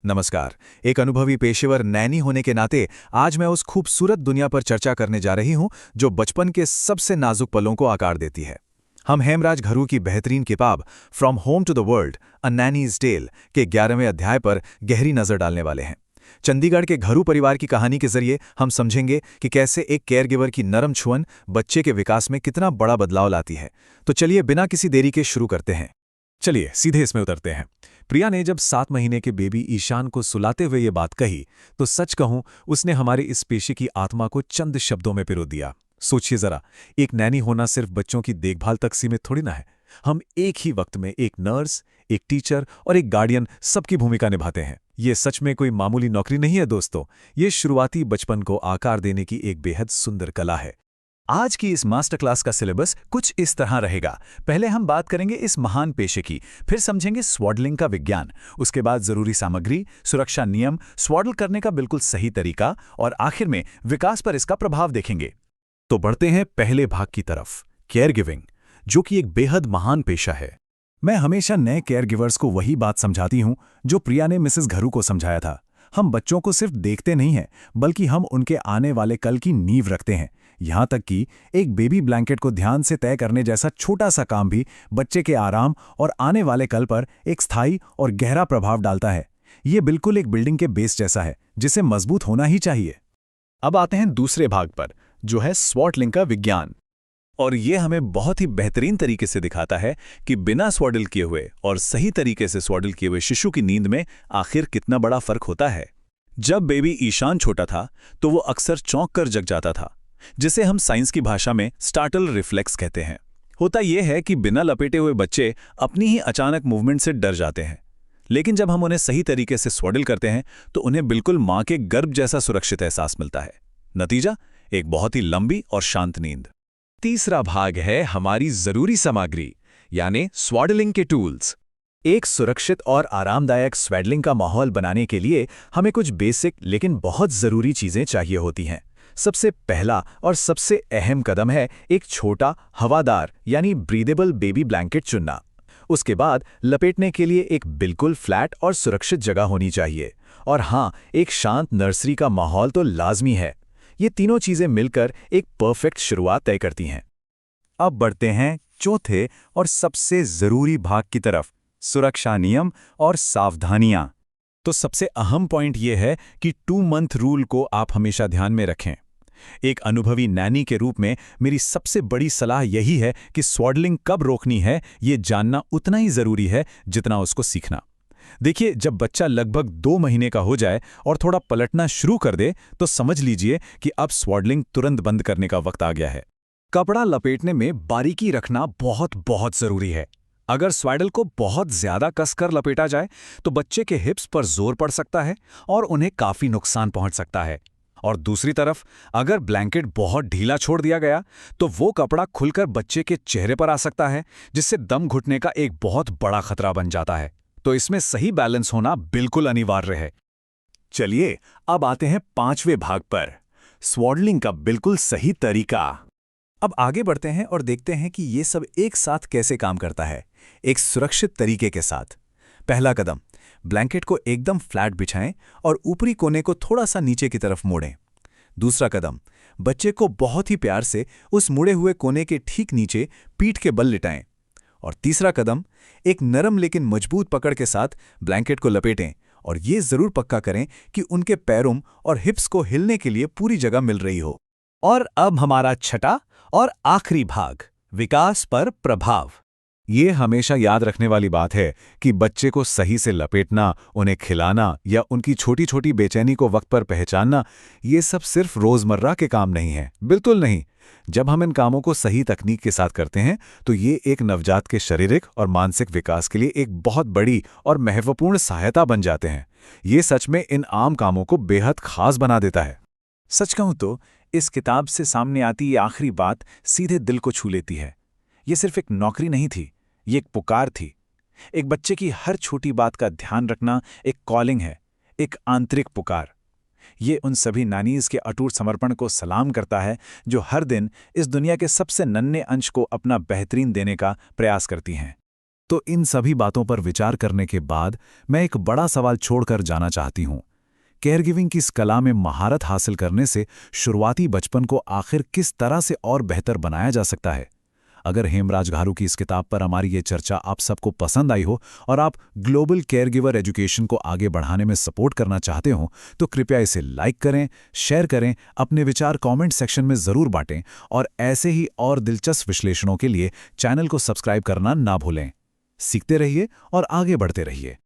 नमस्कार। एक अनुभवी पेशेवर नैनी होने के नाते आज मैं उस खूबसूरत दुनिया पर चर्चा करने जा रही हूं जो बचपन के सबसे नाजुक पलों को आकार देती है। हम हेमराज घरू की बेहतरीन किताब from home to the world a nanny's tale के 11वें अध्याय पर गहरी नजर डालने वाले हैं। चंडीगढ़ के घरू परिवार की कहानी के जरिए हम समझेंगे कि कैसे एक केयरगिवर की नरम छुअन बच्चे के विकास में कितना बड़ा बदलाव लाती है। तो चलिए बिना किसी देरी के शुरू करते हैं। चलिए सीधे इसमें उतरते हैं। प्रिया ने जब 7 महीने के बेबी ईशान को सुलाते हुए ये बात कही तो सच कहूं उसने हमारी इस पेशे की आत्मा को चंद शब्दों में पिरो दिया। सोचिए जरा, एक नैनी होना सिर्फ बच्चों की देखभाल तक सीमित थोड़ी ना है। हम एक ही वक्त में एक नर्स, एक टीचर और एक गार्डियन सबकी भूमिका निभाते हैं। ये सच में कोई मामूली नौकरी नहीं है दोस्तों, ये शुरुआती बचपन को आकार देने की एक बेहद सुंदर कला है। आज की इस मास्टर क्लास का सिलेबस कुछ इस तरह रहेगा। पहले हम बात करेंगे इस महान पेशे की, फिर समझेंगे स्वॉडलिंग का विज्ञान, उसके बाद जरूरी सामग्री, सुरक्षा नियम, स्वॉडल करने का बिल्कुल सही तरीका और आखिर में विकास पर इसका प्रभाव देखेंगे। तो बढ़ते हैं पहले भाग की तरफ, केयर गिविंग, जो कि एक बेहद महान पेशा है। मैं हमेशा नए केयर गिवर्स को वही बात समझाती हूं जो प्रिया ने मिसेस घरू को समझाया था। हम बच्चों को सिर्फ देखते नहीं हैं, बल्कि हम उनके आने वाले कल की नींव रखते हैं। यहां तक कि एक बेबी ब्लैंकेट को ध्यान से तय करने जैसा छोटा सा काम भी बच्चे के आराम और आने वाले कल पर एक स्थायी और गहरा प्रभाव डालता है। ये बिल्कुल एक बिल्डिंग के बेस जैसा है, जिसे मजबूत होना ही चाहिए। अब आते हैं दूसरे भाग पर, जो है स्वॉडलिंग का विज्ञान। और ये हमें बहुत ही बेहतरीन तरीके से दिखाता है कि बिना स्वॉडल किए हुए और सही तरीके से स्वॉडल किए हुए शिशु की नींद में आखिर कितना बड़ा फर्क होता है। जब बेबी ईशान छोटा था तो वो अक्सर चौंक कर जग जाता था, जिसे हम साइंस की भाषा में स्टार्टल रिफ्लेक्स कहते हैं। होता यह है कि बिना लपेटे हुए बच्चे अपनी ही अचानक मूवमेंट से डर जाते हैं, लेकिन जब हम उन्हें सही तरीके से स्वॉडल करते हैं तो उन्हें बिल्कुल मां के गर्भ जैसा सुरक्षित एहसास मिलता है। नतीजा, एक बहुत ही लंबी और शांत नींद। तीसरा भाग है हमारी जरूरी सामग्री, यानी स्वॉडलिंग के टूल्स। एक सुरक्षित और आरामदायक स्वैडलिंग का माहौल बनाने के लिए हमें कुछ बेसिक लेकिन बहुत जरूरी चीजें चाहिए होती हैं। सबसे पहला और सबसे अहम कदम है एक छोटा हवादार यानी ब्रीदेबल बेबी ब्लैंकेट चुनना। उसके बाद लपेटने के लिए एक बिल्कुल फ्लैट और सुरक्षित जगह होनी चाहिए। और हाँ, एक शांत नर्सरी का माहौल तो लाजमी है। ये तीनों चीजें मिलकर एक परफेक्ट शुरुआत तय करती हैं। अब बढ़ते हैं चौथे और सबसे जरूरी भाग की तरफ, सुरक्षा नियम और सावधानियां। तो सबसे अहम पॉइंट यह है कि 2 मंथ रूल को आप हमेशा ध्यान में रखें। एक अनुभवी नैनी के रूप में मेरी सबसे बड़ी सलाह यही है कि स्वॉडलिंग कब रोकनी है ये जानना उतना ही जरूरी है जितना उसको सीखना। देखिए, जब बच्चा लगभग 2 महीने का हो जाए और थोड़ा पलटना शुरू कर दे तो समझ लीजिए कि अब स्वॉडलिंग तुरंत बंद करने का वक्त आ गया है। कपड़ा लपेटने में बारीकी रखना बहुत बहुत जरूरी है। अगर स्वैडल को बहुत ज्यादा कसकर लपेटा जाए तो बच्चे के हिप्स पर जोर पड़ सकता है और उन्हें काफी नुकसान पहुंच सकता है। और दूसरी तरफ, अगर ब्लैंकेट बहुत ढीला छोड़ दिया गया तो वो कपड़ा खुलकर बच्चे के चेहरे पर आ सकता है, जिससे दम घुटने का एक बहुत बड़ा खतरा बन जाता है। तो इसमें सही बैलेंस होना बिल्कुल अनिवार्य है। चलिए अब आते हैं 5वें भाग पर, स्वॉडलिंग का बिल्कुल सही तरीका। अब आगे बढ़ते हैं और देखते हैं कि ये सब एक साथ कैसे काम करता है, एक सुरक्षित तरीके के साथ। पहला कदम, ब्लैंकेट को एकदम फ्लैट बिछाएं और ऊपरी कोने को थोड़ा सा नीचे की तरफ मोड़ें। दूसरा कदम, बच्चे को बहुत ही प्यार से उस मुड़े हुए कोने के ठीक नीचे पीठ के बल लिटाएं। और तीसरा कदम, एक नरम लेकिन मजबूत पकड़ के साथ ब्लैंकेट को लपेटें और ये जरूर पक्का करें कि उनके पैरों और हिप्स को हिलने के लिए पूरी जगह मिल रही हो। और अब हमारा छठा और आखिरी भाग, विकास पर प्रभाव। ये हमेशा याद रखने वाली बात है कि बच्चे को सही से लपेटना, उन्हें खिलाना या उनकी छोटी छोटी बेचैनी को वक्त पर पहचानना, ये सब सिर्फ रोजमर्रा के काम नहीं है, बिल्कुल नहीं। जब हम इन कामों को सही तकनीक के साथ करते हैं तो ये एक नवजात के शारीरिक और मानसिक विकास के लिए एक बहुत बड़ी और महत्वपूर्ण सहायता बन जाते हैं। ये सच में इन आम कामों को बेहद खास बना देता है। सच कहूं तो इस किताब से सामने आती ये आखिरी बात सीधे दिल को छू लेती है। ये सिर्फ एक नौकरी नहीं थी, ये एक पुकार थी। एक बच्चे की हर छोटी बात का ध्यान रखना एक कॉलिंग है, एक आंतरिक पुकार। ये उन सभी नानीज के अटूट समर्पण को सलाम करता है जो हर दिन इस दुनिया के सबसे नन्हे अंश को अपना बेहतरीन देने का प्रयास करती हैं। तो इन सभी बातों पर विचार करने के बाद मैं एक बड़ा सवाल छोड़कर जाना चाहती हूँ। केयरगिविंग की इस कला में महारत हासिल करने से शुरुआती बचपन को आखिर किस तरह से और बेहतर बनाया जा सकता है? अगर हेमराज घारू की इस किताब पर हमारी ये चर्चा आप सबको पसंद आई हो और आप ग्लोबल केयरगिवर एजुकेशन को आगे बढ़ाने में सपोर्ट करना चाहते हो, तो कृपया इसे लाइक करें, शेयर करें, अपने विचार कमेंट सेक्शन में ज़रूर बांटें और ऐसे ही और दिलचस्प विश्लेषणों के लिए चैनल को सब्सक्राइब करना ना भूलें। सीखते रहिए और आगे बढ़ते रहिए।